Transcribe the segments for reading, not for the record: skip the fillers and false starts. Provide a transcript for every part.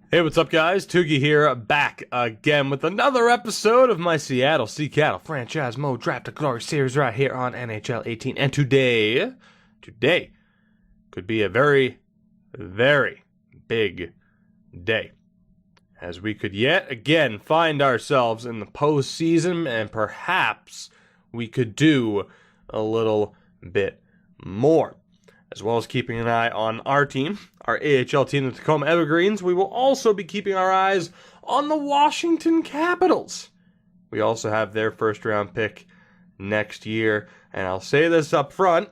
Hey, what's up, guys? Toogie here, back again with another episode of my Seattle Seattle franchise mode Draft to Glory series right here on NHL 18. And today could be a very, very big day, as we could yet again find ourselves in the postseason, and perhaps we could do a little bit more. As well as keeping an eye on our team, our AHL team, the Tacoma Evergreens, we will also be keeping our eyes on the Washington Capitals. We also have their first-round pick next year, and I'll say this up front.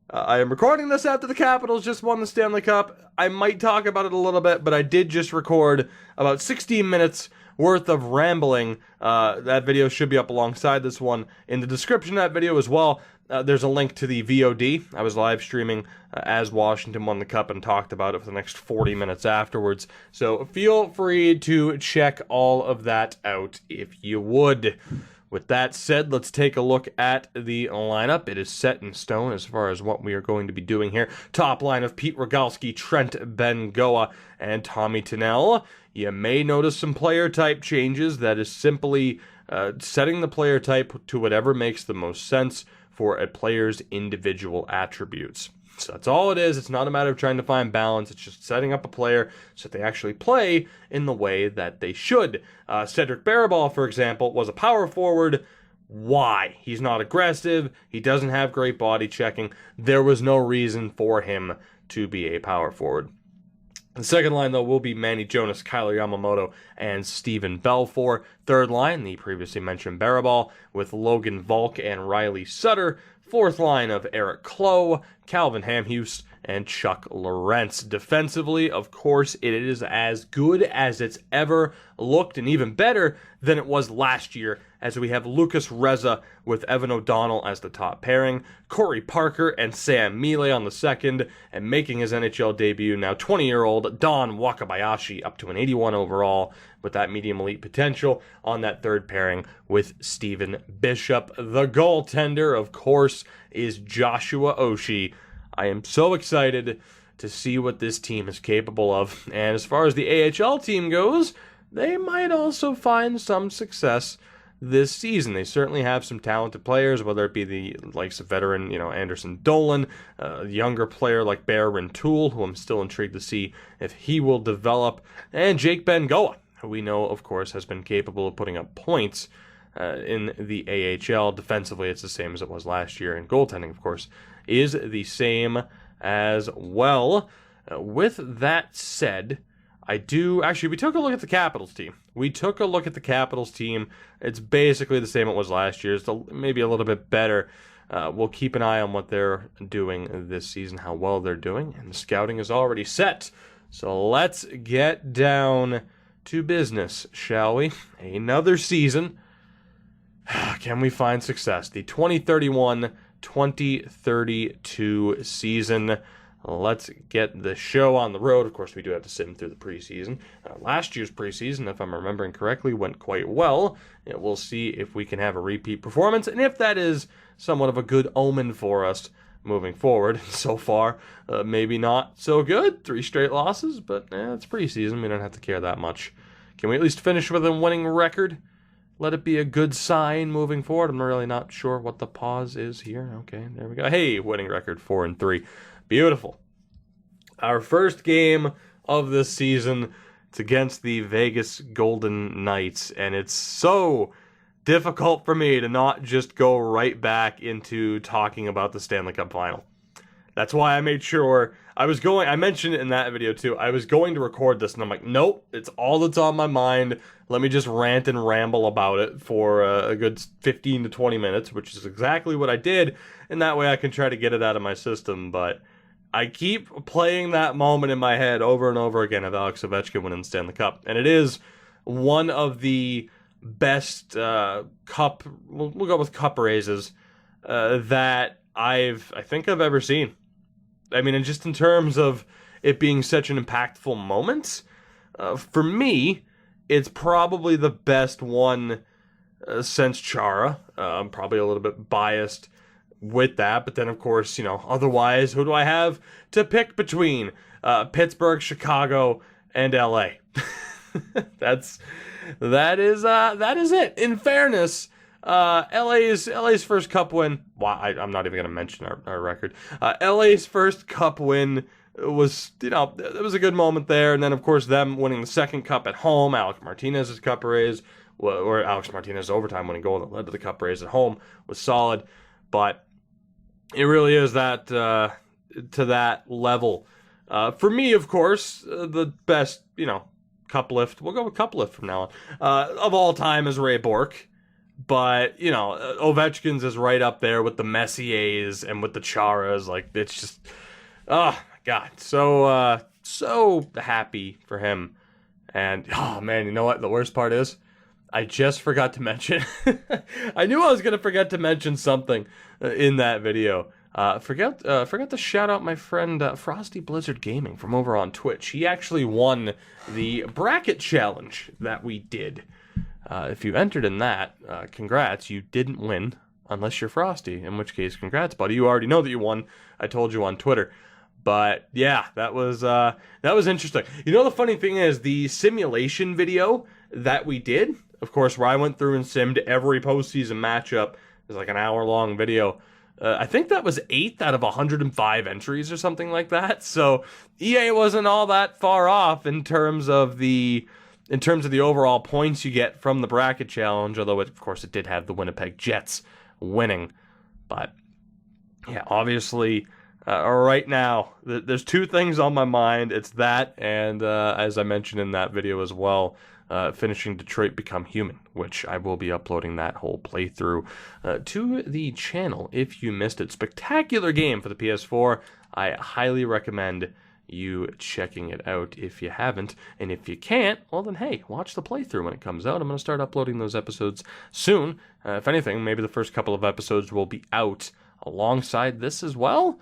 I am recording this after the Capitals just won the Stanley Cup. I might talk about it a little bit, but I did just record about 16 minutes worth of rambling. That video should be up alongside this one in the description of that video as well. There's a link to the VOD. I was live streaming as Washington won the Cup and talked about it for the next 40 minutes afterwards. So feel free to check all of that out if you would. With that said, let's take a look at the lineup. It is set in stone as far as what we are going to be doing here. Top line of Pete Rogalski, Trent Bengoa, and Tommy Tunnell. You may notice some player type changes. That is simply setting the player type to whatever makes the most sense for a player's individual attributes. So that's all it is. It's not a matter of trying to find balance. It's just setting up a player so that they actually play in the way that they should. Cedric Barabal, for example, was a power forward. Why? He's not aggressive. He doesn't have great body checking. There was no reason for him to be a power forward. The second line, though, will be Manny Jonas, Kyler Yamamoto, and Steven Belfour. Third line, the previously mentioned Barabal, with Logan Volk and Riley Sutter. Fourth line of Eric Clough, Calvin Hamhuis, and Chuck Lorentz. Defensively, of course, it is as good as it's ever looked, and even better than it was last year, as we have Lucas Reza with Evan O'Donnell as the top pairing, Corey Parker and Sam Mealy on the second, and making his NHL debut, now 20-year-old Don Wakabayashi, up to an 81 overall, with that medium elite potential on that third pairing with Stephen Bishop. The goaltender, of course, is Joshua Oshie. I am so excited to see what this team is capable of. And as far as the AHL team goes, they might also find some success this season. They certainly have some talented players, whether it be the likes of veteran, Anderson Dolan, a younger player like Bear Rintoul, who I'm still intrigued to see if he will develop, and Jake Bengoa, who we know, of course, has been capable of putting up points in the AHL. Defensively, it's the same as it was last year, and goaltending, of course, is the same as well. With that said, we took a look at the Capitals team. It's basically the same it was last year. It's maybe a little bit better. We'll keep an eye on what they're doing this season, how well they're doing, and the scouting is already set. So let's get down to business, shall we? Another season. Can we find success? The 2031-2032 season. Let's get the show on the road. Of course, we do have to sit him through the preseason. Last year's preseason, if I'm remembering correctly, went quite well. We'll see if we can have a repeat performance, and if that is somewhat of a good omen for us moving forward. So far, maybe not so good. 3 straight losses, but it's preseason. We don't have to care that much. Can we at least finish with a winning record? Let it be a good sign moving forward. I'm really not sure what the pause is here. Okay, there we go. Hey, winning record 4-3. Beautiful. Our first game of this season, it's against the Vegas Golden Knights, and it's so difficult for me to not just go right back into talking about the Stanley Cup Final. That's why I made sure I mentioned it in that video too, I was going to record this, and I'm like, nope, it's all that's on my mind. Let me just rant and ramble about it for a good 15 to 20 minutes, which is exactly what I did, and that way I can try to get it out of my system. But I keep playing that moment in my head over and over again of Alex Ovechkin winning the Stanley Cup, and it is one of the best we'll go with cup raises that I think I've ever seen. I mean, and just in terms of it being such an impactful moment, for me, it's probably the best one since Chara. I'm probably a little bit biased with that, but then of course, otherwise, who do I have to pick between? Pittsburgh, Chicago, and LA. that is it. In fairness, LA's first cup win. Wow, I'm not even going to mention our record. LA's first cup win was, it was a good moment there. And then, of course, them winning the second cup at home, Alex Martinez's cup raise, or Alex Martinez's overtime winning goal that led to the cup raise at home was solid. But it really is that to that level. For me, of course, the best, cup lift, we'll go with cup lift from now on, of all time is Ray Bourque. But, Ovechkin's is right up there with the Messiers and with the Charas. Like, it's just, oh, my God. So happy for him. And, oh, man, you know what the worst part is? I just forgot to mention, I knew I was going to forget to mention something in that video. Forgot to shout out my friend Frosty Blizzard Gaming from over on Twitch. He actually won the bracket challenge that we did. If you entered in that, congrats. You didn't win unless you're Frosty, in which case, congrats, buddy. You already know that you won. I told you on Twitter. But yeah, that was interesting. The funny thing is, the simulation video that we did, of course, where I went through and simmed every postseason matchup, it was like an hour-long video. I think that was 8th out of 105 entries or something like that. So EA wasn't all that far off in terms of the overall points you get from the bracket challenge, although of course it did have the Winnipeg Jets winning. But yeah, obviously right now there's two things on my mind. It's that, and as I mentioned in that video as well, finishing Detroit Become Human, which I will be uploading that whole playthrough to the channel if you missed it. Spectacular game for the PS4. I highly recommend you checking it out if you haven't. And if you can't, well then, hey, watch the playthrough when it comes out. I'm going to start uploading those episodes soon. If anything, maybe the first couple of episodes will be out alongside this as well.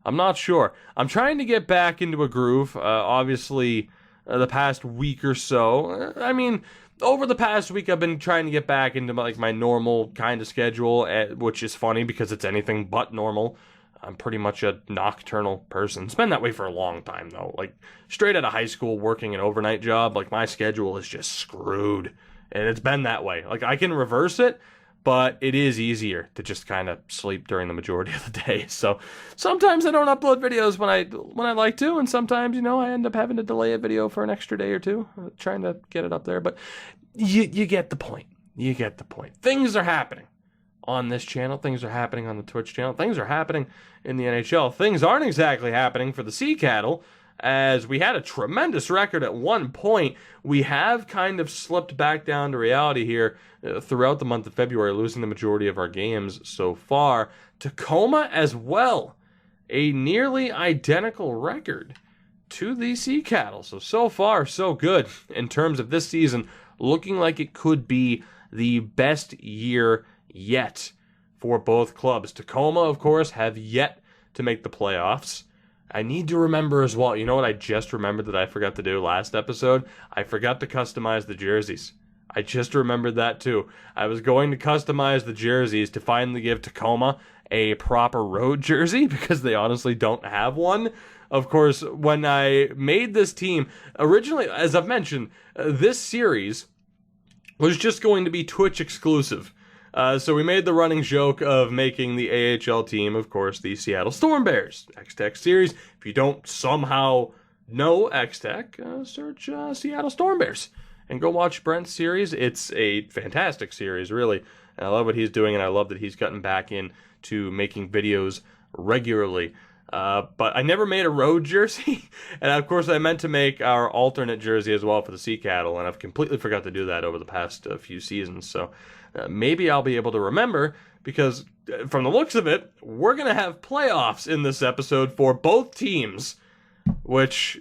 I'm not sure. I'm trying to get back into a groove. Obviously, the past week or so. I mean, over the past week, I've been trying to get back into my normal kind of schedule, which is funny because it's anything but normal. I'm pretty much a nocturnal person. It's been that way for a long time, though. Like, straight out of high school, working an overnight job, my schedule is just screwed. And it's been that way. I can reverse it, but it is easier to just kind of sleep during the majority of the day. So sometimes I don't upload videos when I like to, and sometimes, I end up having to delay a video for an extra day or two, trying to get it up there. But you get the point. You get the point. Things are happening on this channel. Things are happening on the Twitch channel. Things are happening in the NHL. Things aren't exactly happening for the Sea Cattle, as we had a tremendous record at one point. We have kind of slipped back down to reality here throughout the month of February, losing the majority of our games so far. Tacoma as well, a nearly identical record to the Sea Cattle. So far, so good in terms of this season, looking like it could be the best year yet for both clubs. Tacoma, of course, have yet to make the playoffs. I need to remember as well, you know what I just remembered that I forgot to do last episode? I forgot to customize the jerseys. I just remembered that too. I was going to customize the jerseys to finally give Tacoma a proper road jersey because they honestly don't have one. Of course, when I made this team, originally, as I've mentioned, this series was just going to be Twitch exclusive. So we made the running joke of making the AHL team, of course, the Seattle Storm Bears X-Tech series. If you don't somehow know X-Tech, search Seattle Storm Bears and go watch Brent's series. It's a fantastic series, really. And I love what he's doing, and I love that he's gotten back into making videos regularly. But I never made a road jersey, and of course I meant to make our alternate jersey as well for the Sea Cattle, and I've completely forgot to do that over the past few seasons. So maybe I'll be able to remember, because from the looks of it, we're going to have playoffs in this episode for both teams, which,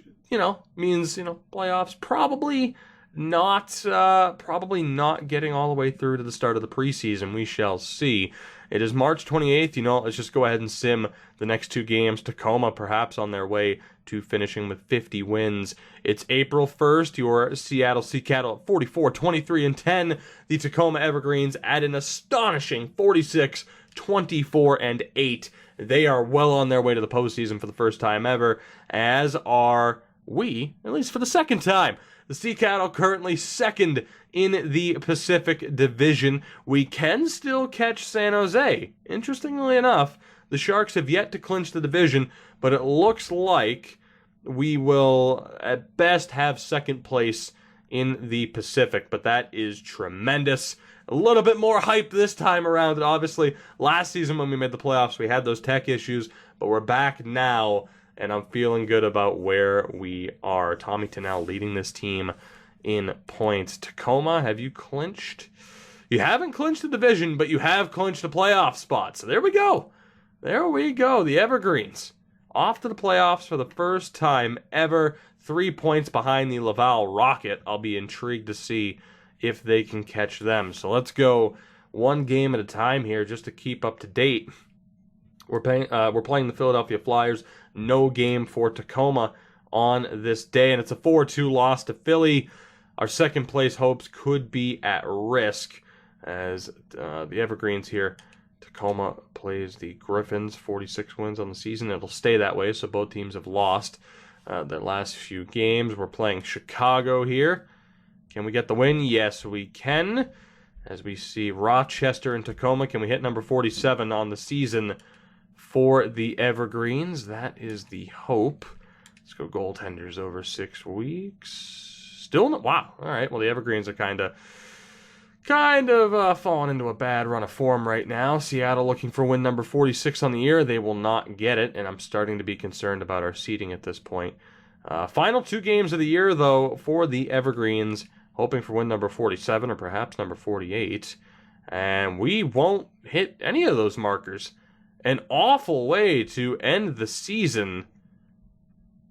means, playoffs probably not getting all the way through to the start of the preseason. We shall see. It is March 28th. Let's just go ahead and sim the next two games. Tacoma perhaps on their way to finishing with 50 wins. It's April 1st. Your Seattle Sea Cattle at 44, 23, and 10. The Tacoma Evergreens at an astonishing 46, 24, and 8. They are well on their way to the postseason for the first time ever, as are we, at least for the second time, the Sea Cattle currently second in the Pacific Division. We can still catch San Jose. Interestingly enough, the Sharks have yet to clinch the division, but it looks like we will at best have second place in the Pacific, but that is tremendous. A little bit more hype this time around. And obviously, last season when we made the playoffs, we had those tech issues, but we're back now, and I'm feeling good about where we are. Tommy Tunnell leading this team in points. Tacoma, have you clinched? You haven't clinched the division, but you have clinched a playoff spot. So there we go. There we go. The Evergreens off to the playoffs for the first time ever. 3 points behind the Laval Rocket. I'll be intrigued to see if they can catch them. So let's go one game at a time here just to keep up to date. We're playing the Philadelphia Flyers. No game for Tacoma on this day, and it's a 4-2 loss to Philly. Our second place hopes could be at risk as the Evergreens here. Tacoma plays the Griffins, 46 wins on the season. It'll stay that way, so both teams have lost their last few games. We're playing Chicago here. Can we get the win? Yes, we can. As we see Rochester and Tacoma, can we hit number 47 on the season for the Evergreens? That is the hope. Let's go goaltenders over 6 weeks. Still not. Wow. All right. Well, the Evergreens are kind of falling into a bad run of form right now. Seattle looking for win number 46 on the year. They will not get it, and I'm starting to be concerned about our seeding at this point. Final 2 games of the year, though, for the Evergreens, hoping for win number 47 or perhaps number 48, and we won't hit any of those markers. An awful way to end the season.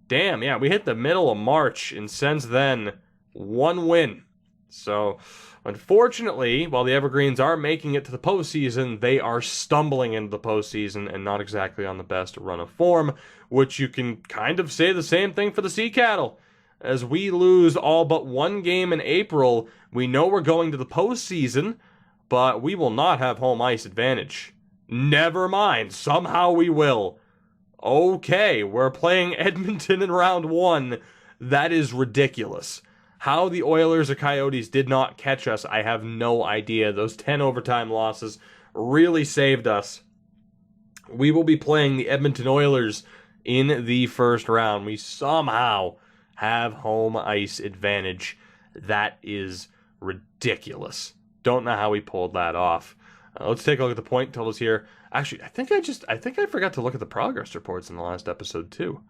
Damn, yeah, we hit the middle of March, and since then, 1 win. So, unfortunately, while the Evergreens are making it to the postseason, they are stumbling into the postseason and not exactly on the best run of form, which you can kind of say the same thing for the Sea Cattle. As we lose all but 1 game in April, we know we're going to the postseason, but we will not have home ice advantage. Never mind, somehow we will. Okay, we're playing Edmonton in round 1. That is ridiculous. How the Oilers or Coyotes did not catch us, I have no idea. Those 10 overtime losses really saved us. We will be playing the Edmonton Oilers in the first round. We somehow have home ice advantage. That is ridiculous. Don't know how we pulled that off. Let's take a look at the point totals here. Actually, I think I forgot to look at the progress reports in the last episode too.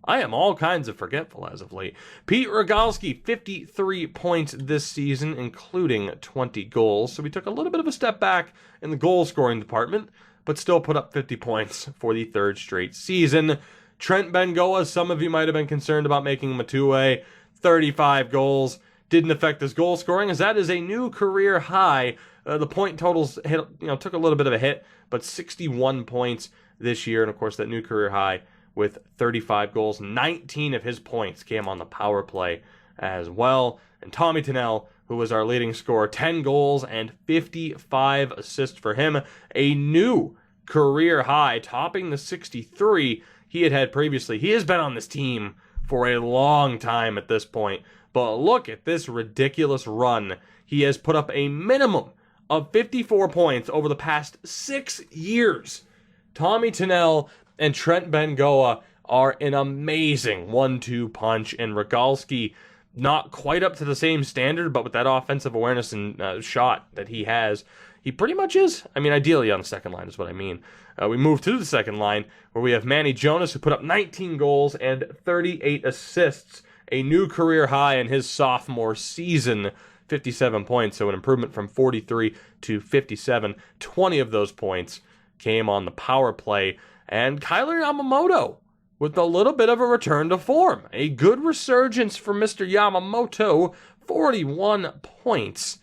I am all kinds of forgetful as of late. Pete Rogalski, 53 points this season, including 20 goals. So we took a little bit of a step back in the goal scoring department, but still put up 50 points for the 3rd straight season. Trent Bengoa, some of you might have been concerned about making him a two-way. 35 goals. Didn't affect his goal scoring, as that is a new career high. The point totals took a little bit of a hit, but 61 points this year, and of course that new career high with 35 goals. 19 of his points came on the power play as well. And Tommy Tunnell, who was our leading scorer, 10 goals and 55 assists for him. A new career high, topping the 63 he had previously. He has been on this team for a long time at this point. But look at this ridiculous run. He has put up a minimum of 54 points over the past 6 years. Tommy Tunnell and Trent Bengoa are an amazing 1-2 punch, and Rogalski not quite up to the same standard, but with that offensive awareness and shot that he has, he pretty much is. I mean, ideally on the second line is what I mean. We move to the second line, where we have Manny Jonas, who put up 19 goals and 38 assists, a new career high in his sophomore season. 57 points, so an improvement from 43 to 57. 20 of those points came on the power play. And Kyler Yamamoto with a little bit of a return to form. A good resurgence for Mr. Yamamoto. 41 points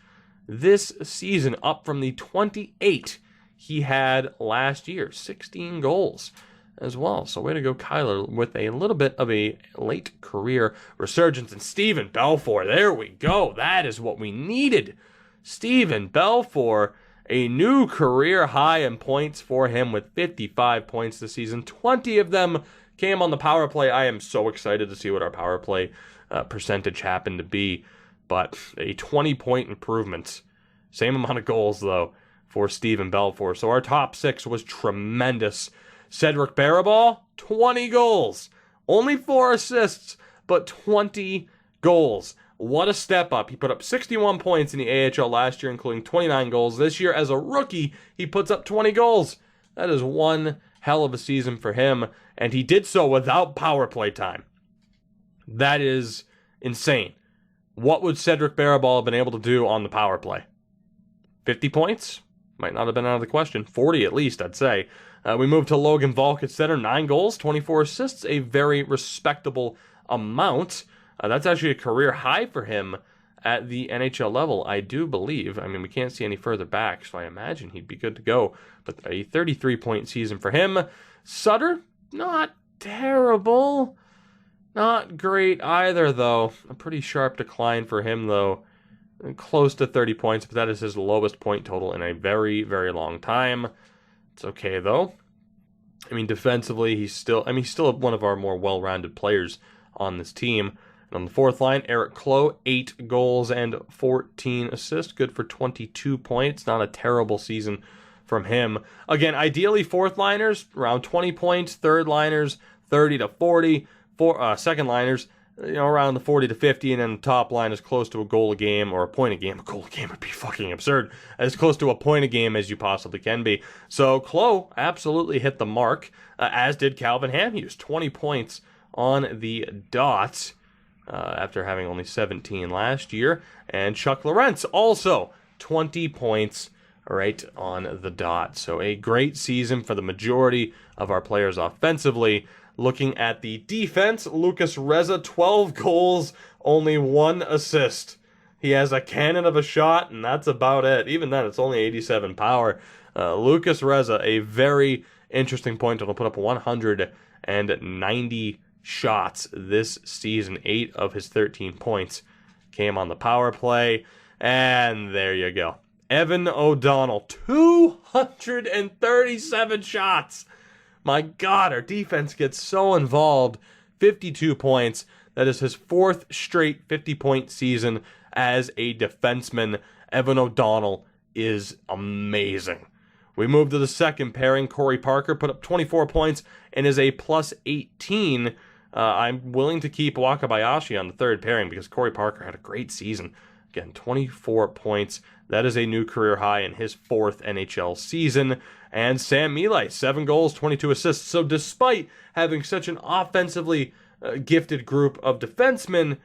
this season, up from the 28 he had last year. 16 goals as well. So way to go, Kyler, with a little bit of a late career resurgence. And Steven Belfour, there we go. That is what we needed. Steven Belfour, a new career high in points for him with 55 points this season. 20 of them came on the power play. I am so excited to see what our power play percentage happened to be. But a 20-point improvement. Same amount of goals, though, for Steven Belfour. So our top 6 was tremendous. Cedric Barabal, 20 goals. Only 4 assists, but 20 goals. What a step up. He put up 61 points in the AHL last year, including 29 goals. This year, as a rookie, he puts up 20 goals. That is one hell of a season for him, and he did so without power play time. That is insane. What would Cedric Barabal have been able to do on the power play? 50 points? Might not have been out of the question. 40 at least, I'd say. We moved to Logan Volk at center. 9 goals, 24 assists. A very respectable amount. That's actually a career high for him at the NHL level, I do believe. I mean, we can't see any further back, so I imagine he'd be good to go. But a 33-point season for him. Sutter, not terrible. Not great either, though. A pretty sharp decline for him, though. Close to 30 points, but that is his lowest point total in a very, very long time. It's okay, though. I mean, defensively, he's still one of our more well-rounded players on this team. And on the fourth line, Eric Clough, 8 goals and 14 assists. Good for 22 points. Not a terrible season from him. Again, ideally, fourth liners, around 20 points. Third liners, 30 to 40. Second liners, around the 40 to 50, and then the top line is close to a goal a game, or a point a game. A goal a game would be fucking absurd. As close to a point a game as you possibly can be. So Clough absolutely hit the mark, as did Calvin Hamhuis. 20 points on the dot, after having only 17 last year. And Chuck Lorentz also 20 points right on the dot. So a great season for the majority of our players offensively. Looking at the defense, Lucas Reza, 12 goals, only 1 assist. He has a cannon of a shot, and that's about it. Even then, it's only 87 power. Lucas Reza, a very interesting point. He'll put up 190 shots this season. 8 of his 13 points came on the power play. And there you go. Evan O'Donnell, 237 shots. My God, our defense gets so involved. 52 points. That is his 4th straight 50-point season as a defenseman. Evan O'Donnell is amazing. We move to the second pairing. Corey Parker put up 24 points and is a plus 18. I'm willing to keep Wakabayashi on the third pairing because Corey Parker had a great season. Again, 24 points. That is a new career high in his 4th NHL season. And Sam Milay, 7 goals, 22 assists. So despite having such an offensively gifted group of defensemen,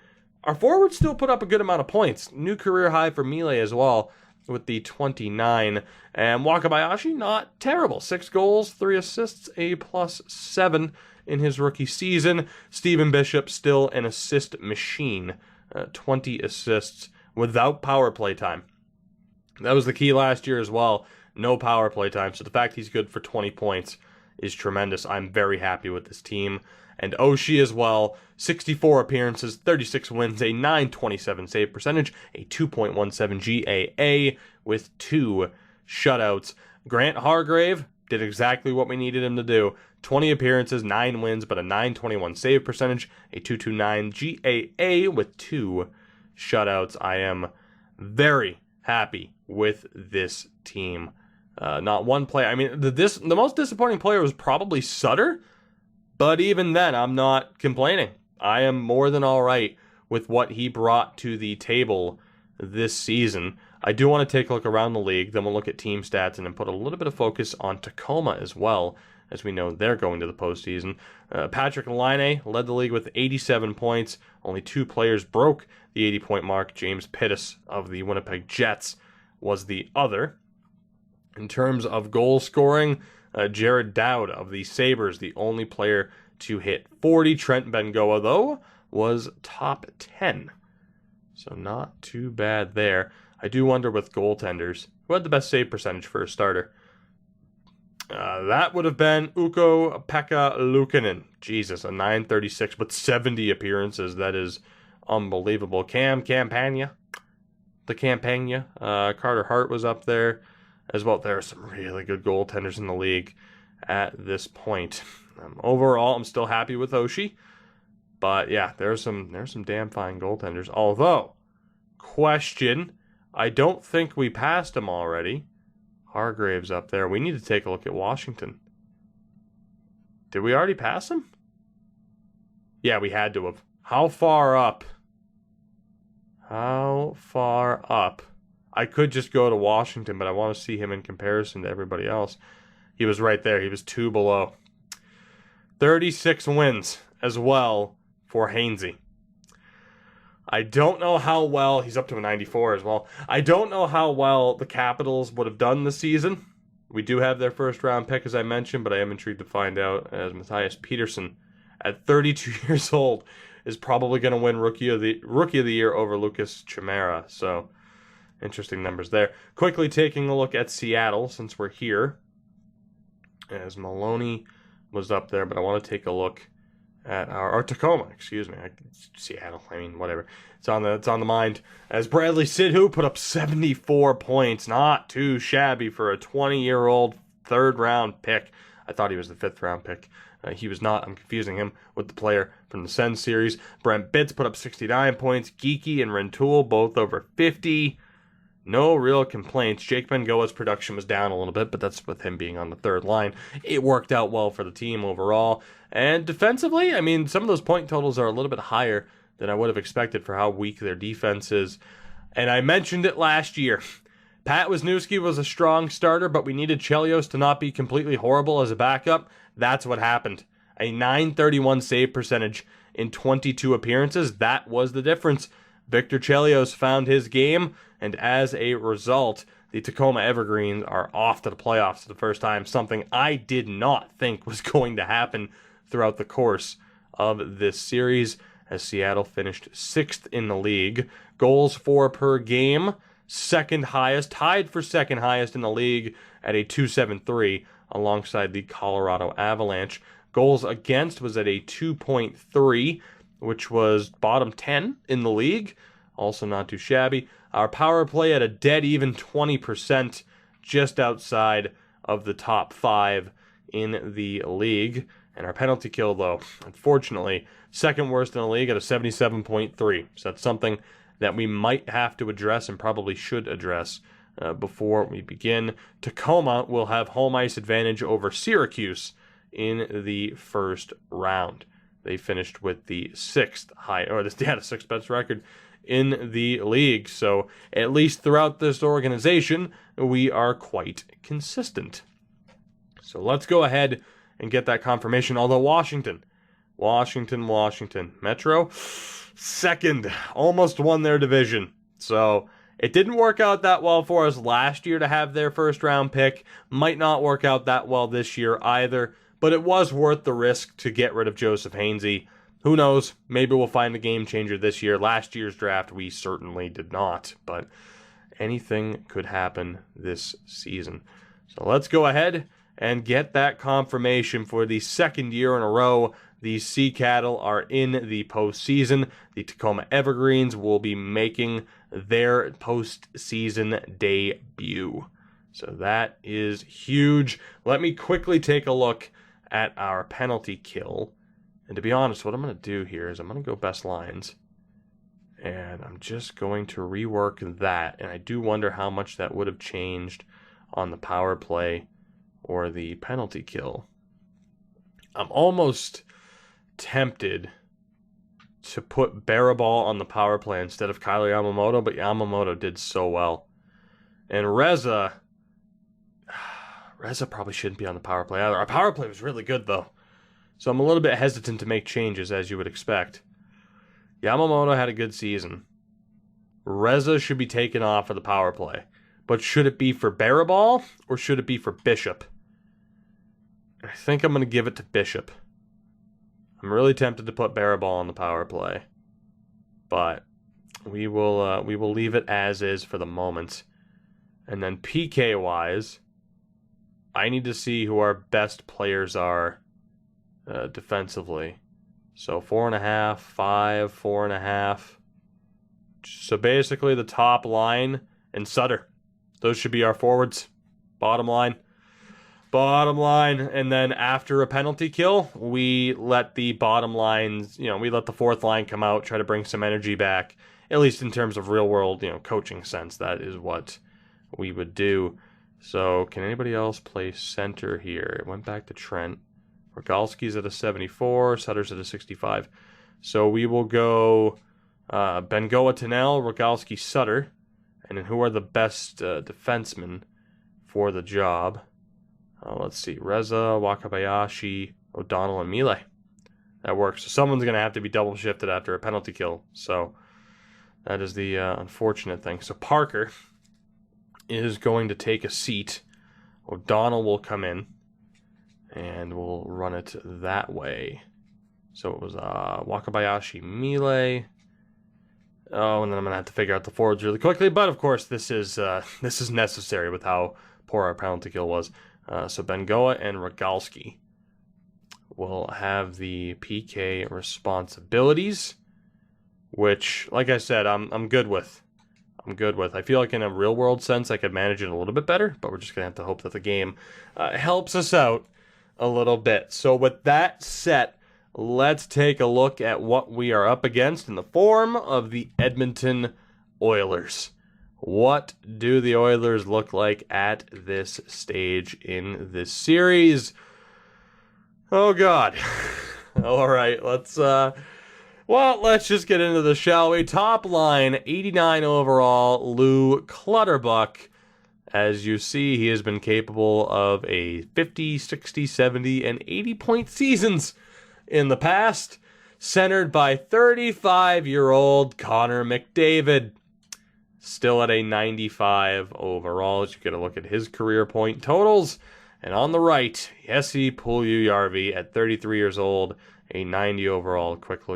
our forwards still put up a good amount of points. New career high for Milay as well with the 29. And Wakabayashi, not terrible. 6 goals, 3 assists, a plus 7 in his rookie season. Stephen Bishop, still an assist machine. 20 assists without power play time. That was the key last year as well. No power play time. So the fact he's good for 20 points is tremendous. I'm very happy with this team. And Oshie as well. 64 appearances, 36 wins, a 927 save percentage, a 2.17 GAA with 2 shutouts. Grant Hargrave did exactly what we needed him to do. 20 appearances, 9 wins, but a 921 save percentage, a 229 GAA with 2 shutouts. I am very happy with this team. Not one player. I mean, the most disappointing player was probably Sutter, but even then, I'm not complaining. I am more than all right with what he brought to the table this season. I do want to take a look around the league, then we'll look at team stats and then put a little bit of focus on Tacoma as well, as we know they're going to the postseason. Patrick Laine led the league with 87 points. Only 2 players broke the 80-point mark. James Pittis of the Winnipeg Jets was the other. In terms of goal scoring, Jared Dowd of the Sabres, the only player to hit 40. Trent Bengoa, though, was top 10. So not too bad there. I do wonder with goaltenders, who had the best save percentage for a starter? That would have been Ukko-Pekka Luukkonen. Jesus, a 936 with 70 appearances. That is unbelievable. Campagna. Carter Hart was up there as well. There are some really good goaltenders in the league. at this point. Overall, I'm still happy with Oshie. But yeah, there's some damn fine goaltenders. Although, question, I don't think we passed him already. Hargraves up there. We need to take a look at Washington. Did we already pass him? Yeah, we had to have. How far up? How far up? I could just go to Washington, but I want to see him in comparison to everybody else. He was right there. He was 2 below. 36 wins as well for Hainsey. I don't know how well, he's up to a 94 as well. I don't know how well the Capitals would have done this season. We do have their first round pick, as I mentioned, but I am intrigued to find out, as Matthias Peterson, at 32 years old, is probably going to win Rookie of the Year over Lucas Chimera. So, interesting numbers there. Quickly taking a look at Seattle, since we're here, as Maloney was up there, but I want to take a look at our Tacoma, excuse me, Seattle, I mean, whatever. It's on the mind. As Bradley Sidhu put up 74 points, not too shabby for a 20-year-old third-round pick. I thought he was the fifth-round pick. He was not. I'm confusing him with the player from the Sens series. Brent Bitts put up 69 points. Geeky and Rentoul both over 50. No real complaints. Jake Bengoa's production was down a little bit, but that's with him being on the third line. It worked out well for the team overall. And defensively, I mean, some of those point totals are a little bit higher than I would have expected for how weak their defense is. And I mentioned it last year. Pat Wisniewski was a strong starter, but we needed Chelios to not be completely horrible as a backup. That's what happened. A .931 save percentage in 22 appearances. That was the difference. Victor Chelios found his game, and as a result, the Tacoma Evergreens are off to the playoffs for the first time, something I did not think was going to happen throughout the course of this series, as Seattle finished 6th in the league. Goals for per game, second highest, tied for second highest in the league at a .273, alongside the Colorado Avalanche. Goals against was at a 2.3, which was bottom 10 in the league. Also not too shabby. Our power play at a dead even 20%, just outside of the top 5 in the league. And our penalty kill, though, unfortunately, second worst in the league at a 77.3. So that's something that we might have to address and probably should address before we begin. Tacoma will have home ice advantage over Syracuse in the first round. They finished with the sixth best record in the league. So at least throughout this organization, we are quite consistent. So let's go ahead and get that confirmation. Although Washington, Metro, second, almost won their division. So it didn't work out that well for us last year to have their first round pick. Might not work out that well this year either. But it was worth the risk to get rid of Joseph Hainsey. Who knows? Maybe we'll find a game changer this year. Last year's draft, we certainly did not. But anything could happen this season. So let's go ahead and get that confirmation for the second year in a row. The Sea Cattle are in the postseason. The Tacoma Evergreens will be making their postseason debut. So that is huge. Let me quickly take a look at our penalty kill. And to be honest, what I'm going to do here is I'm going to go best lines. And I'm just going to rework that. And I do wonder how much that would have changed on the power play or the penalty kill. I'm almost tempted to put Barabal on the power play instead of Kyler Yamamoto, but Yamamoto did so well. And Reza probably shouldn't be on the power play either. Our power play was really good, though. So I'm a little bit hesitant to make changes, as you would expect. Yamamoto had a good season. Reza should be taken off of the power play. But should it be for Barabal, or should it be for Bishop? I think I'm going to give it to Bishop. I'm really tempted to put Barabal on the power play. But we will leave it as is for the moment. And then PK-wise, I need to see who our best players are defensively. So 4.5, 5, 4.5. So basically the top line and Sutter. Those should be our forwards. Bottom line. Bottom line, and then after a penalty kill, we let the bottom lines, we let the fourth line come out, try to bring some energy back, at least in terms of real world, coaching sense. That is what we would do. So can anybody else play center here? It went back to Trent. Rogalski's at a 74, Sutter's at a 65. So we will go Bengoa, Tennell, Rogalski, Sutter. And then who are the best defensemen for the job? Let's see. Reza, Wakabayashi, O'Donnell, and Mile. That works. So someone's going to have to be double shifted after a penalty kill. So that is the unfortunate thing. So Parker is going to take a seat. O'Donnell will come in. And we'll run it that way. So it was Wakabayashi, Mile. Oh, and then I'm going to have to figure out the forwards really quickly. But, of course, this is necessary with how poor our penalty kill was. So Bengoa and Rogalski will have the PK responsibilities, which, like I said, I'm good with. I feel like in a real-world sense, I could manage it a little bit better, but we're just going to have to hope that the game helps us out a little bit. So with that set, let's take a look at what we are up against in the form of the Edmonton Oilers. What do the Oilers look like at this stage in this series? Oh, God. All right, let's just get into this, shall we? Top line, 89 overall, Lou Clutterbuck. As you see, he has been capable of a 50, 60, 70, and 80-point seasons in the past, centered by 35-year-old Connor McDavid. Still at a 95 overall, as you get a look at his career point totals. And on the right, Jesse Puljujärvi at 33 years old, a 90 overall. Quick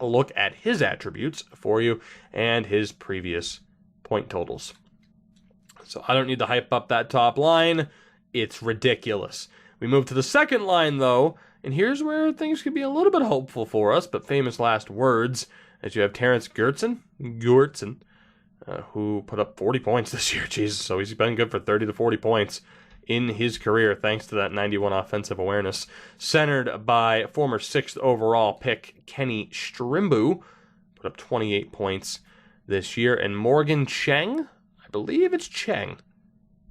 look at his attributes for you and his previous point totals. So I don't need to hype up that top line. It's ridiculous. We move to the second line, though, and here's where things could be a little bit hopeful for us, but famous last words, as you have Terrence Gertzen, who put up 40 points this year. Jesus, so he's been good for 30 to 40 points in his career, thanks to that 91 offensive awareness. Centered by former 6th overall pick Kenny Strimbu, put up 28 points this year. And Morgan Cheng, I believe it's Cheng,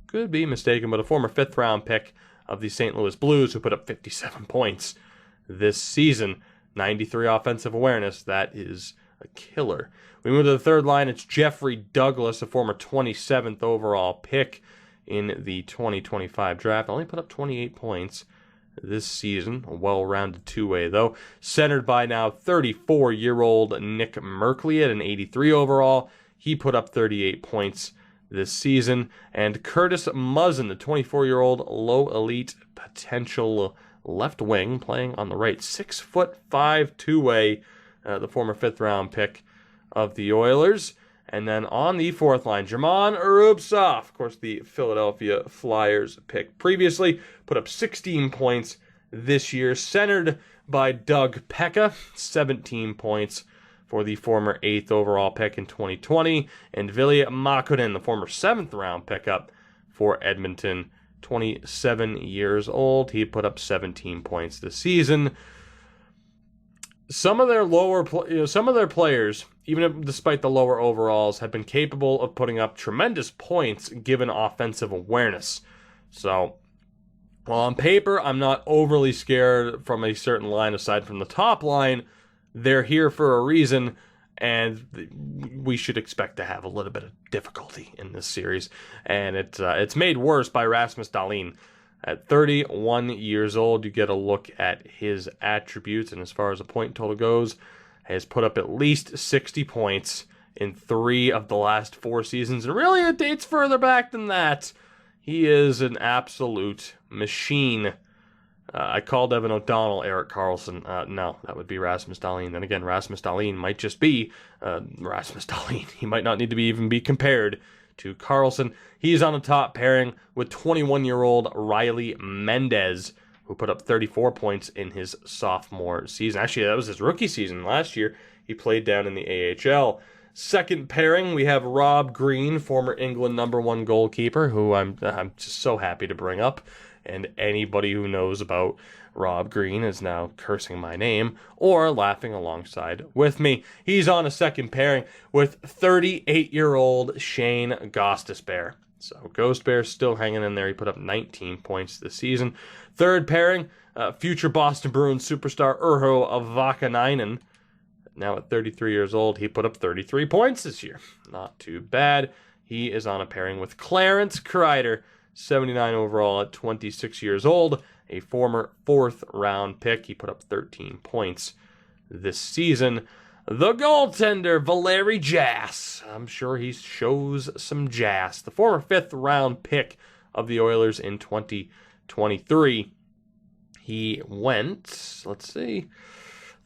could be mistaken, but a former 5th round pick of the St. Louis Blues, who put up 57 points this season. 93 offensive awareness, that is a killer. We move to the third line. It's Jeffrey Douglas, a former 27th overall pick in the 2025 draft. Only put up 28 points this season. A well-rounded two-way, though. Centered by now 34-year-old Nick Merkley at an 83 overall. He put up 38 points this season. And Curtis Muzzin, the 24-year-old low elite potential left wing, playing on the right. 6'5" two-way, the former 5th round pick of the Oilers. And then on the fourth line, German Rubtsov, of course, the Philadelphia Flyers pick previously, put up 16 points this year, centered by Doug Pekka, 17 points for the former 8th overall pick in 2020, and Ville Makkonen, the former 7th round pickup for Edmonton, 27 years old. He put up 17 points this season. Some of their players, despite the lower overalls, have been capable of putting up tremendous points given offensive awareness. So, while on paper I'm not overly scared from a certain line aside from the top line, they're here for a reason, and we should expect to have a little bit of difficulty in this series. And it's made worse by Rasmus Dahlin. At 31 years old, you get a look at his attributes, and as far as a point total goes, has put up at least 60 points in 3 of the last 4 seasons, and really it dates further back than that. He is an absolute machine. I called Evan O'Donnell Erik Karlsson. No, that would be Rasmus Dahlin. Then again, Rasmus Dahlin might just be Rasmus Dahlin. He might not need to even be compared to Karlsson. He's on a top pairing with 21-year-old Riley Mendez, who put up 34 points in his sophomore season. Actually, that was his rookie season last year. He played down in the AHL. Second pairing, we have Rob Green, former England #1 goalkeeper, who I'm just so happy to bring up. and anybody who knows about Rob Green is now cursing my name or laughing alongside with me. He's on a second pairing with 38-year-old Shane Gostisbehere. So Ghost Bear's still hanging in there. He put up 19 points this season. Third pairing, future Boston Bruins superstar Urho Vakanainen. Now at 33 years old, he put up 33 points this year. Not too bad. He is on a pairing with Clarence Kreider, 79 overall at 26 years old, a former 4th round pick. He put up 13 points this season. The goaltender, Valeri Jass. I'm sure he shows some jazz. The former 5th round pick of the Oilers in 2023. He went,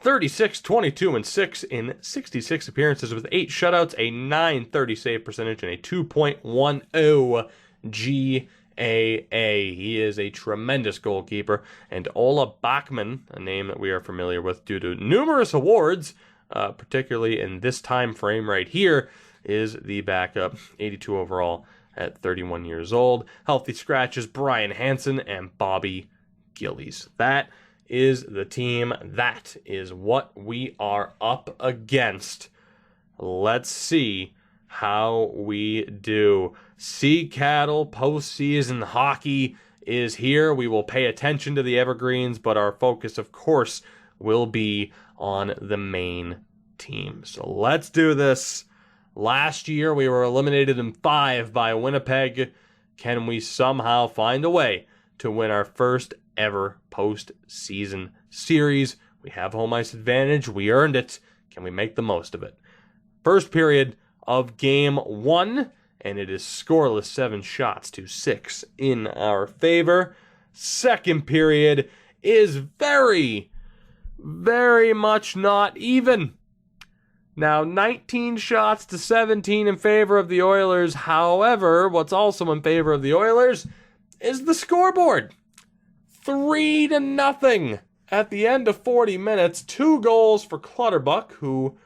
36, 22, and 6 in 66 appearances with 8 shutouts, a .930 save percentage, and a 2.10 GAA. He is a tremendous goalkeeper. And Ola Bachman, a name that we are familiar with due to numerous awards, particularly in this time frame right here, is the backup, 82 overall at 31 years old. Healthy scratches, Brian Hansen and Bobby Gillies. That is the team. That is what we are up against. Let's see how we do. Sea Cattle postseason hockey is here. We will pay attention to the Evergreens, but our focus, of course, will be on the main team. So let's do this. Last year, we were eliminated in 5 by Winnipeg. Can we somehow find a way to win our first ever postseason series? We have home ice advantage. We earned it. Can we make the most of it? First period of game 1, and it is scoreless, 7 shots to 6 in our favor. Second period is very much not even. Now, 19 shots to 17 in favor of the Oilers. However, what's also in favor of the Oilers is the scoreboard. 3-0 at the end of 40 minutes. 2 goals for Clutterbuck, who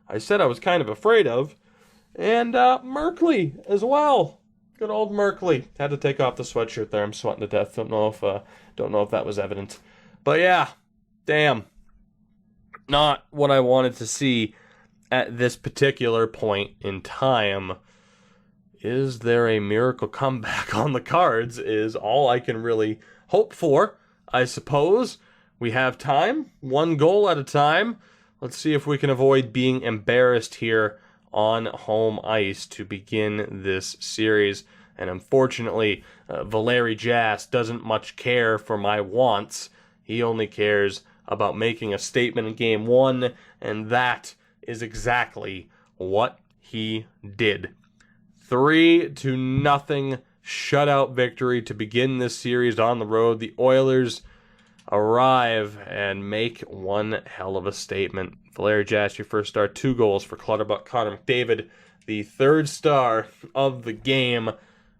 I said I was kind of afraid of, and Merkley as well. Good old Merkley. Had to take off the sweatshirt there. I'm sweating to death. Don't know if that was evident. But yeah, damn. Not what I wanted to see at this particular point in time. Is there a miracle comeback on the cards is all I can really hope for, I suppose. We have time, 1 goal at a time. Let's see if we can avoid being embarrassed here on home ice to begin this series. And unfortunately, Valeri Jass doesn't much care for my wants. He only cares about making a statement in game 1, and that is exactly what he did. 3-0 shutout victory to begin this series on the road. The Oilers arrive and make one hell of a statement. Valeri Jass, your first star, 2 goals for Clutterbuck. Connor McDavid, the 3rd star of the game.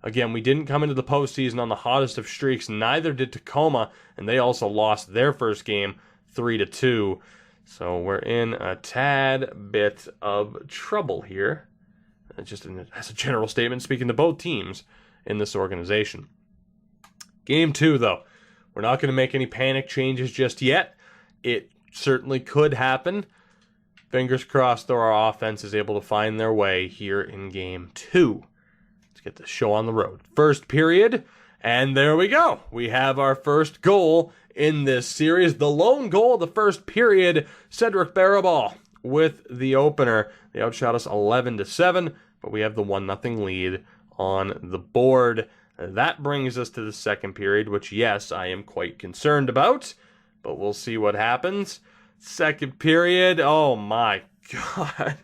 Again, we didn't come into the postseason on the hottest of streaks. Neither did Tacoma, and they also lost their first game 3-2. So we're in a tad bit of trouble here. Just as a general statement, speaking to both teams in this organization. Game 2, though. We're not going to make any panic changes just yet. It certainly could happen. Fingers crossed, though, our offense is able to find their way here in Game 2. Let's get the show on the road. First period, and there we go. We have our first goal in this series. The lone goal of the first period, Cedric Barabal with the opener. They outshot us 11-7, but we have the 1-0 lead on the board. That brings us to the second period, which, yes, I am quite concerned about, but we'll see what happens. Second period, oh my God.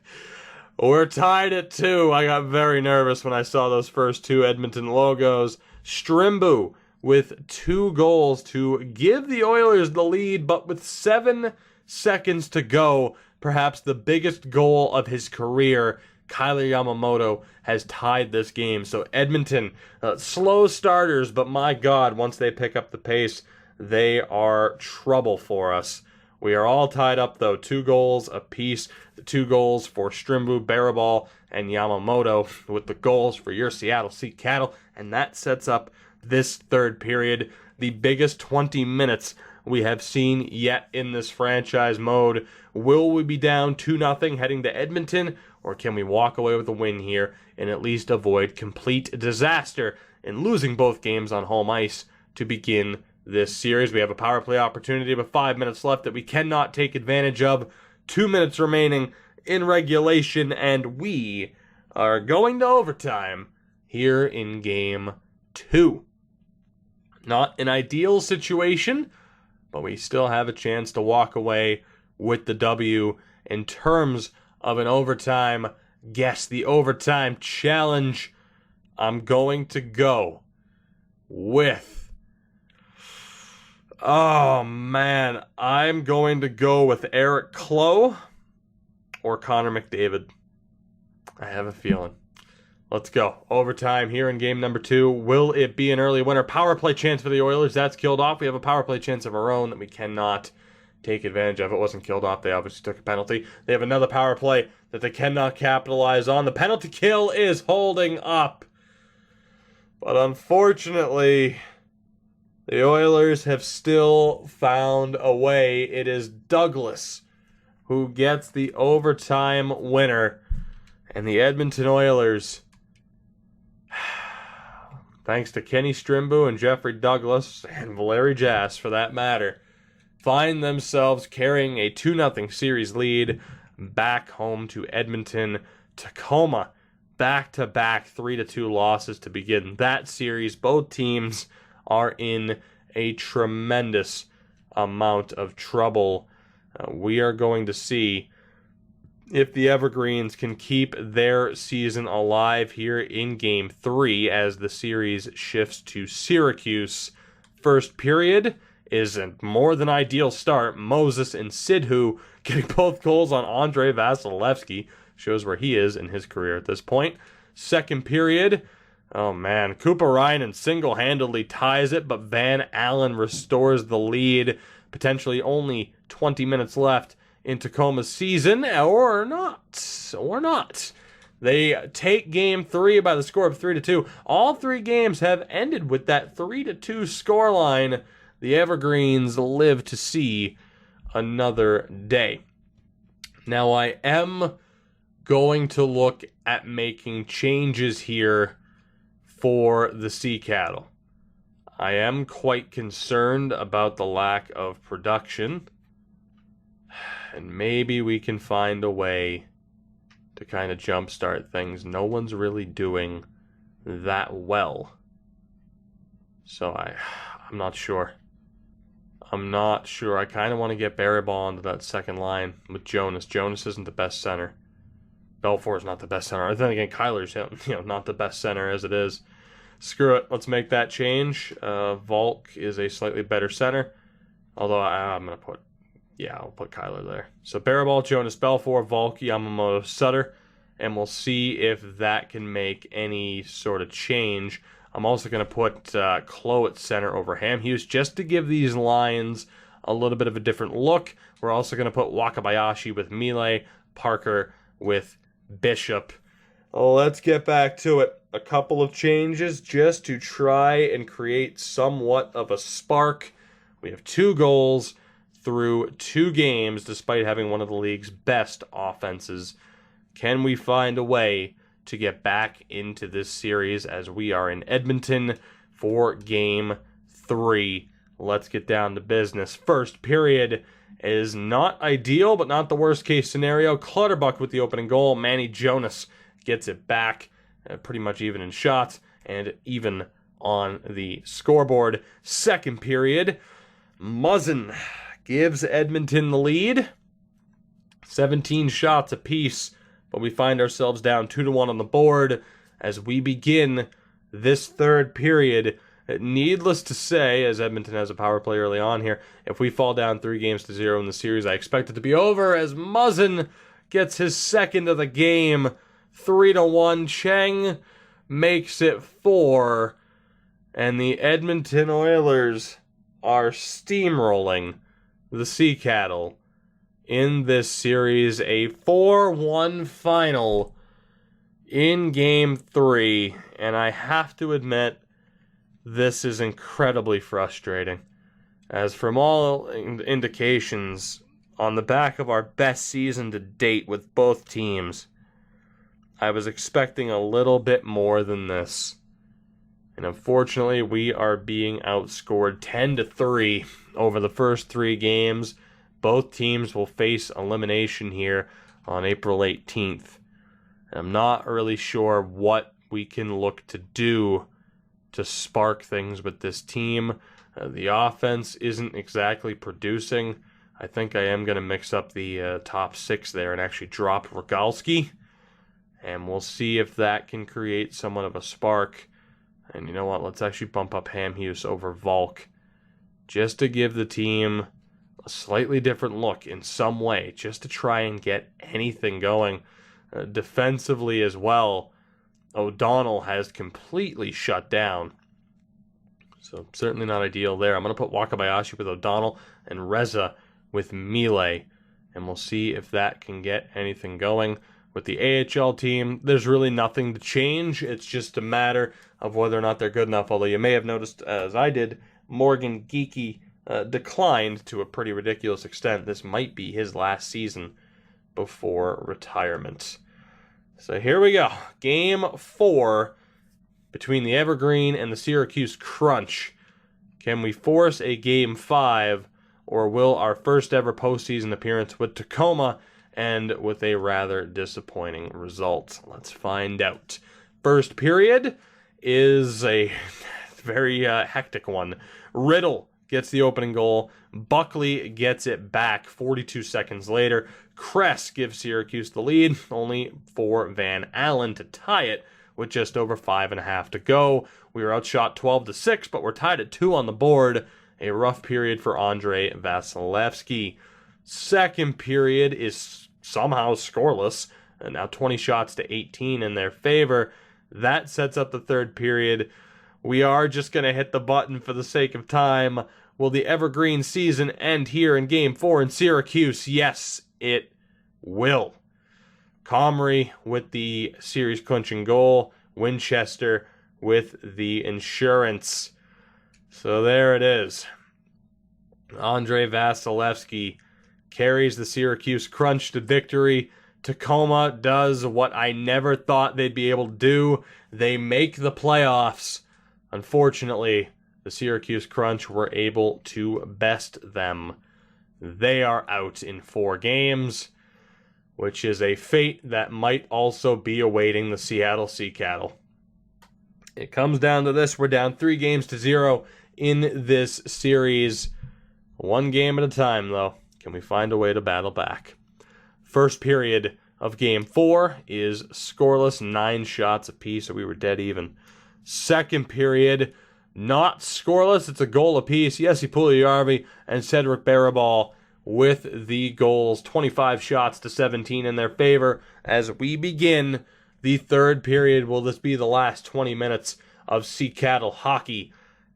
We're tied at 2. I got very nervous when I saw those first 2 Edmonton logos. Strimbu with 2 goals to give the Oilers the lead, but with 7 seconds to go, perhaps the biggest goal of his career, Kyler Yamamoto has tied this game. So Edmonton, slow starters, but my God, once they pick up the pace, they are trouble for us. We are all tied up, though. 2 goals apiece. The 2 goals for Strimbu, Barabal, and Yamamoto, with the goals for your Seattle Sea Cattle. And that sets up This third period, the biggest 20 minutes we have seen yet in this franchise mode. Will we be down 2-0 heading to Edmonton, or can we walk away with a win here and at least avoid complete disaster in losing both games on home ice to begin this series? We have a power play opportunity with 5 minutes left that we cannot take advantage of. 2 minutes remaining in regulation, and we are going to overtime here in Game 2. Not an ideal situation, but we still have a chance to walk away with the W. In terms of an overtime guess, the overtime challenge, I'm going to go with... Oh, man. I'm going to go with Eric Clough or Connor McDavid. I have a feeling. Let's go. Overtime here in game number 2. Will it be an early winner? Power play chance for the Oilers. That's killed off. We have a power play chance of our own that we cannot take advantage of. It wasn't killed off. They obviously took a penalty. They have another power play that they cannot capitalize on. The penalty kill is holding up. But unfortunately, the Oilers have still found a way. It is Douglas who gets the overtime winner. And the Edmonton Oilers, thanks to Kenny Strimbu and Jeffrey Douglas, and Valeri Jas for that matter, find themselves carrying a 2-0 series lead back home to Edmonton. Tacoma, back-to-back 3-2 losses to begin that series. Both teams are in a tremendous amount of trouble. We are going to see if the Evergreens can keep their season alive here in Game 3 as the series shifts to Syracuse. First period is a more than ideal start. Moses and Sidhu getting both goals on Andrei Vasilevsky. Shows where he is in his career at this point. Second period, oh man, Kuparainen single-handedly ties it, but Van Allen restores the lead. Potentially only 20 minutes left in Tacoma's season, or not. They take Game 3 by the score of 3-2. All 3 games have ended with that 3-2 scoreline. The Evergreens live to see another day. Now, I am going to look at making changes here for the Sea Cattle. I am quite concerned about the lack of production. And maybe we can find a way to kind of jumpstart things. No one's really doing that well. So I'm not sure. I kind of want to get Barry Ball onto that second line with Jonas. Jonas isn't the best center. Belfour's not the best center. Then again, Kyler's not the best center as it is. Screw it. Let's make that change. Volk is a slightly better center. Although I'm going to put... Yeah, I'll put Kyler there. So Barabal, Jonas, Belfour, Volk, Yamamoto, Sutter. And we'll see if that can make any sort of change. I'm also going to put Clough at center over Ham Hughes just to give these lines a little bit of a different look. We're also going to put Wakabayashi with Mile, Parker with Bishop. Let's get back to it. A couple of changes just to try and create somewhat of a spark. We have 2 goals through 2 games, despite having one of the league's best offenses. Can we find a way to get back into this series as we are in Edmonton for Game 3? Let's get down to business. First period is not ideal, but not the worst case scenario. Clutterbuck with the opening goal. Manny Jonas gets it back, pretty much even in shots and even on the scoreboard. Second period, Muzzin gives Edmonton the lead. 17 shots apiece, but we find ourselves down 2-1 on the board as we begin this third period. Needless to say, as Edmonton has a power play early on here, if we fall down 3-0 in the series, I expect it to be over as Muzzin gets his second of the game. 3-1. Cheng makes it 4, and the Edmonton Oilers are steamrolling the Sea Cattle in this series. A 4-1 final in Game 3, and I have to admit, this is incredibly frustrating. As from all indications, on the back of our best season to date with both teams, I was expecting a little bit more than this. And unfortunately, we are being outscored 10-3 over the first 3 games. Both teams will face elimination here on April 18th. I'm not really sure what we can look to do to spark things with this team. The offense isn't exactly producing. I think I am going to mix up the top 6 there and actually drop Rogalski. And we'll see if that can create somewhat of a spark. And you know what? Let's actually bump up Hamhuis over Volk, just to give the team a slightly different look in some way, just to try and get anything going. Defensively as well, O'Donnell has completely shut down. So certainly not ideal there. I'm going to put Wakabayashi with O'Donnell and Reza with Miele. And we'll see if that can get anything going. With the AHL team, there's really nothing to change. It's just a matter of whether or not they're good enough. Although you may have noticed, as I did, Morgan Geekie declined to a pretty ridiculous extent. This might be his last season before retirement. So here we go. Game 4 between the Evergreen and the Syracuse Crunch. Can we force a Game 5, or will our first ever postseason appearance with Tacoma end with a rather disappointing result? Let's find out. First period is a very hectic one. Riddle gets the opening goal. Buckley gets it back 42 seconds later. Kress gives Syracuse the lead, only for Van Allen to tie it with just over 5.5 to go. We were outshot 12-6, but we're tied at 2 on the board. A rough period for Andrei Vasilevsky. Second period is somehow scoreless, and now 20 shots to 18 in their favor. That sets up the third period. We are just going to hit the button for the sake of time. Will the Evergreen season end here in Game 4 in Syracuse? Yes, it will. Comrie with the series clinching goal. Winchester with the insurance. So there it is. Andrei Vasilevsky carries the Syracuse Crunch to victory. Tacoma does what I never thought they'd be able to do. They make the playoffs. Unfortunately, the Syracuse Crunch were able to best them. They are out in 4 games, which is a fate that might also be awaiting the Seattle Sea Cattle. It comes down to this. We're down 3-0 in this series. 1 game at a time, though. Can we find a way to battle back? First period of Game 4 is scoreless, 9 shots apiece, so we were dead even. Second period, not scoreless, it's a goal apiece. Jesse Puljujärvi and Cedric Barabal with the goals, 25 shots to 17 in their favor. As we begin the third period, will this be the last 20 minutes of Sea Cattle hockey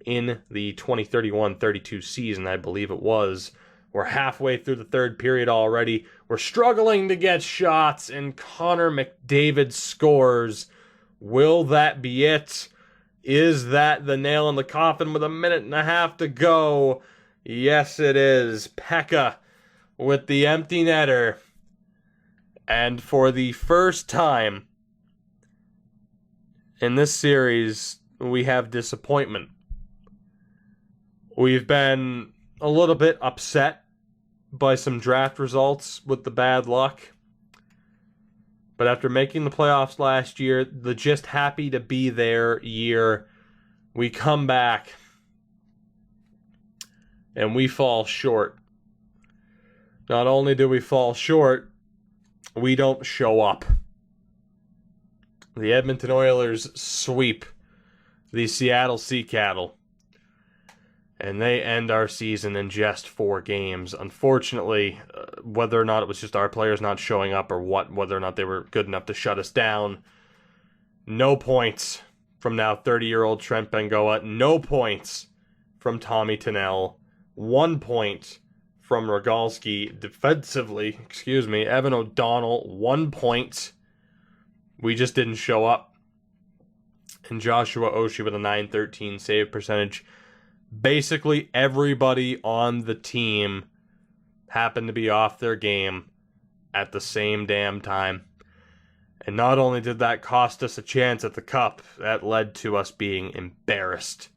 in the 2031-32 season? I believe it was. We're halfway through the third period already. We're struggling to get shots, and Connor McDavid scores. Will that be it? Is that the nail in the coffin with 1.5 minutes to go? Yes, it is. Pekka with the empty netter. And for the first time in this series, we have disappointment. We've been a little bit upset by some draft results with the bad luck. But after making the playoffs last year, the just happy to be there year, we come back and we fall short. Not only do we fall short, we don't show up. The Edmonton Oilers sweep the Seattle Sea Cattle, and they end our season in just 4 games. Unfortunately, whether or not it was just our players not showing up or whether or not they were good enough to shut us down, no points from now 30-year-old Trent Bengoa, no points from Tommy Tunnell, 1 point from Rogalski defensively, Evan O'Donnell, 1 point. We just didn't show up. and Joshua Oshie with a .913 save percentage. Basically, everybody on the team happened to be off their game at the same damn time. And not only did that cost us a chance at the Cup, that led to us being embarrassed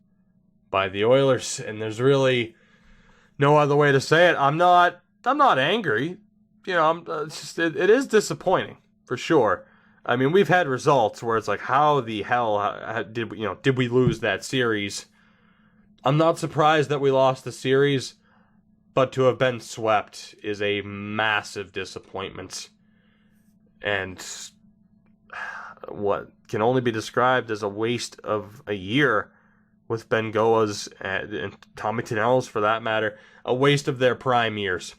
by the Oilers. And there's really no other way to say it. I'm not angry. You know, it is disappointing for sure. I mean, we've had results where it's like, how the hell did we lose that series? I'm not surprised that we lost the series, but to have been swept is a massive disappointment. And what can only be described as a waste of a year with Ben Goa's and Tommy Tonello's, for that matter, a waste of their prime years.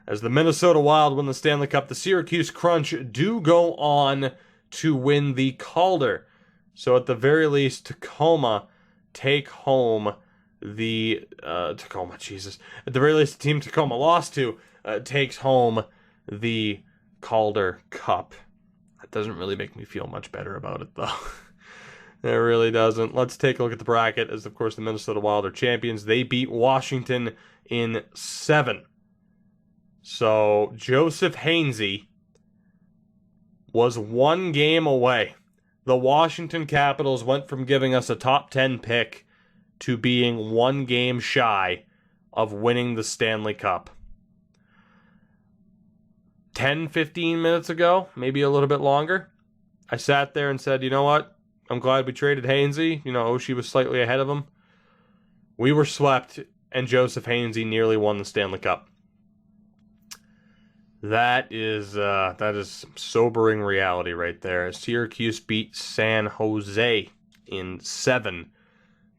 As the Minnesota Wild win the Stanley Cup, the Syracuse Crunch do go on to win the Calder. So at the very least, Tacoma take home the At the very least, the team Tacoma lost to takes home the Calder Cup. That doesn't really make me feel much better about it, though. It really doesn't. Let's take a look at the bracket, as of course the Minnesota Wild are champions. They beat Washington in 7. So Joseph Hainsey was 1 game away. The Washington Capitals went from giving us a top 10 pick to being 1 game shy of winning the Stanley Cup. 10-15 minutes ago, maybe a little bit longer, I sat there and said, you know what? I'm glad we traded Hainsey. You know, Oshie was slightly ahead of him. We were swept, and Joseph Hainsey nearly won the Stanley Cup. That is some sobering reality right there. Syracuse beat San Jose in 7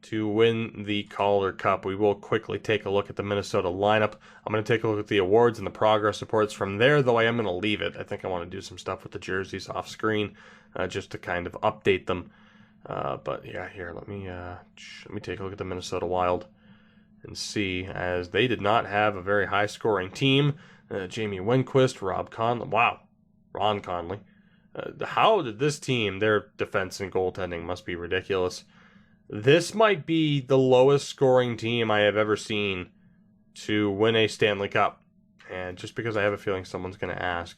to win the Calder Cup. We will quickly take a look at the Minnesota lineup. I'm going to take a look at the awards and the progress reports from there, though I am going to leave it. I think I want to do some stuff with the jerseys off screen, just to kind of update them. But yeah, here, let me take a look at the Minnesota Wild and see, as they did not have a very high-scoring team. Jamie Winquist, Ron Conley. How did this team, their defense and goaltending must be ridiculous. This might be the lowest scoring team I have ever seen to win a Stanley Cup. And just because I have a feeling someone's going to ask.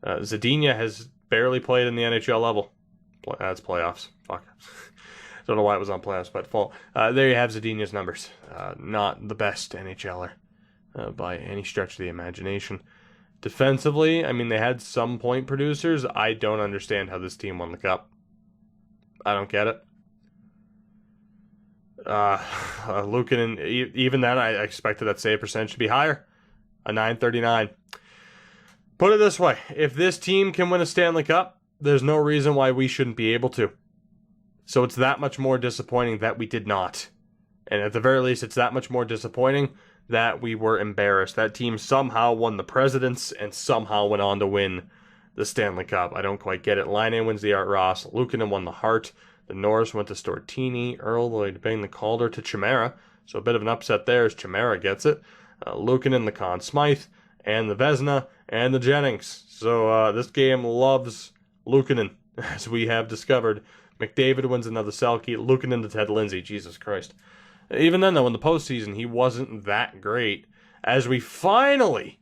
Zadina has barely played in the NHL level. That's playoffs. Fuck. Don't know why it was on playoffs by default. There you have Zadina's numbers. Not the best NHLer by any stretch of the imagination. Defensively, I mean, they had some point producers. I don't understand how this team won the Cup. I don't get it. Luukkonen, even then, I expected that save percentage to be higher. A .939. Put it this way. If this team can win a Stanley Cup, there's no reason why we shouldn't be able to. So it's that much more disappointing that we did not. And at the very least, it's that much more disappointing that we were embarrassed. That team somehow won the Presidents and somehow went on to win the Stanley Cup. I don't quite get it. Laine wins the Art Ross. Luukkonen won the Hart. The Norris went to Stortini. Earl Lloyd-Bing the Calder to Chimera. So a bit of an upset there as Chimera gets it. Luukkonen the Conn Smythe. And the Vezina and the Jennings. So this game loves Luukkonen, as we have discovered. McDavid wins another Selke. Luukkonen to Ted Lindsay. Jesus Christ. Even then, though, in the postseason, he wasn't that great. As we finally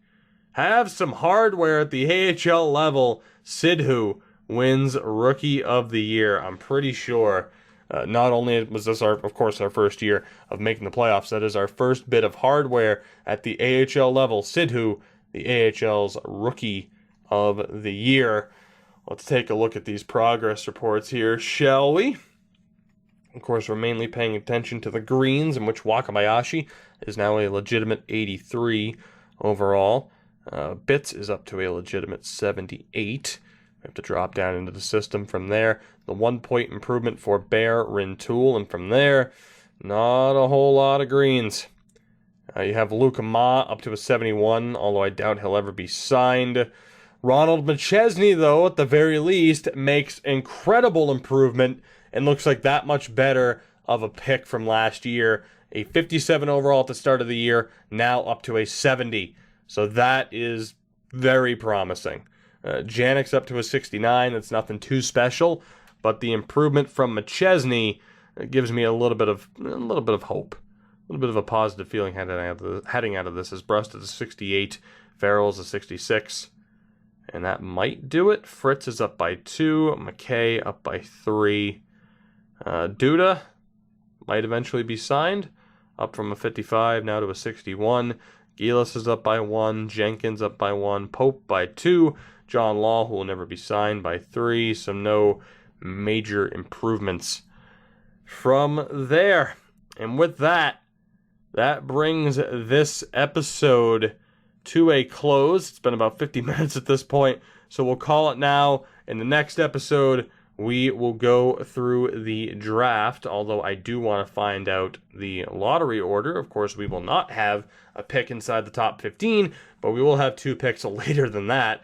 have some hardware at the AHL level, Sidhu wins Rookie of the Year. I'm pretty sure. Not only was this, our first year of making the playoffs, that is our first bit of hardware at the AHL level. Sidhu, the AHL's Rookie of the Year. Let's take a look at these progress reports here, shall we? Of course, we're mainly paying attention to the greens, in which Wakabayashi is now a legitimate 83 overall. Bits is up to a legitimate 78. We have to drop down into the system from there. The 1-point improvement for Bear Rintoul, and from there, not a whole lot of greens. You have Luka Ma up to a 71, although I doubt he'll ever be signed. Ronald McChesney, though, at the very least, makes incredible improvement and looks like that much better of a pick from last year. A 57 overall at the start of the year, now up to a 70. So that is very promising. Janik's up to a 69. That's nothing too special. but the improvement from McChesney gives me a little bit of hope, a little bit of a positive feeling heading out of this. As Brust is a 68, Farrell's a 66, and that might do it. Fritz is up by 2, McKay up by 3. Duda might eventually be signed, up from a 55 now to a 61. Gillis is up by 1, Jenkins up by 1, Pope by 2, John Law, who will never be signed, by 3, so no major improvements from there. And with that, that brings this episode to a close. It's been about 50 minutes at this point, so we'll call it now. In the next episode, we will go through the draft, although I do want to find out the lottery order. Of course, we will not have a pick inside the top 15, but we will have 2 picks later than that.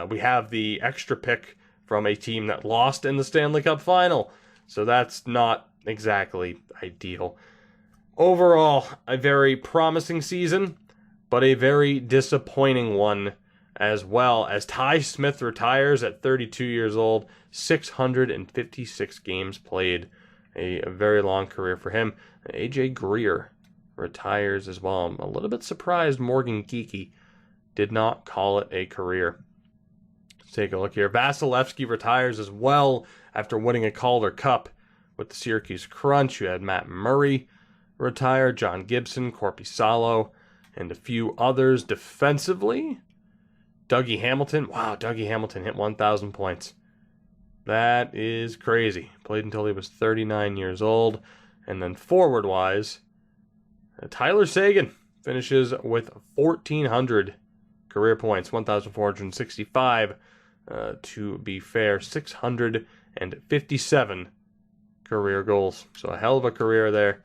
We have the extra pick from a team that lost in the Stanley Cup final, so that's not exactly ideal. Overall, a very promising season, but a very disappointing one as well, as Ty Smith retires at 32 years old, 656 games played, a very long career for him. AJ Greer retires as well. I'm a little bit surprised Morgan Geekie did not call it a career. Let's take a look here. Vasilevsky retires as well after winning a Calder Cup with the Syracuse Crunch. You had Matt Murray retire, John Gibson, Korpisalo, and a few others. Defensively, Dougie Hamilton. Wow, Dougie Hamilton hit 1,000 points. That is crazy. Played until he was 39 years old. And then forward-wise, Tyler Seguin finishes with 1,400 career points, 1,465 to be fair, 657 career goals. So a hell of a career there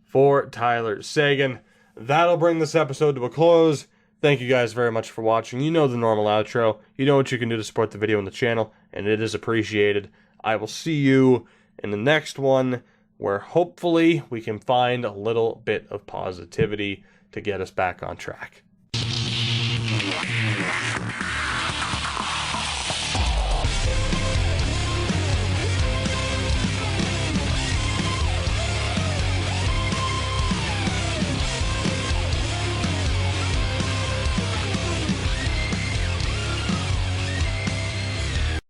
for Tyler Seguin. That'll bring this episode to a close. Thank you guys very much for watching. You know the normal outro. You know what you can do to support the video and the channel, and it is appreciated. I will see you in the next one, where hopefully we can find a little bit of positivity to get us back on track.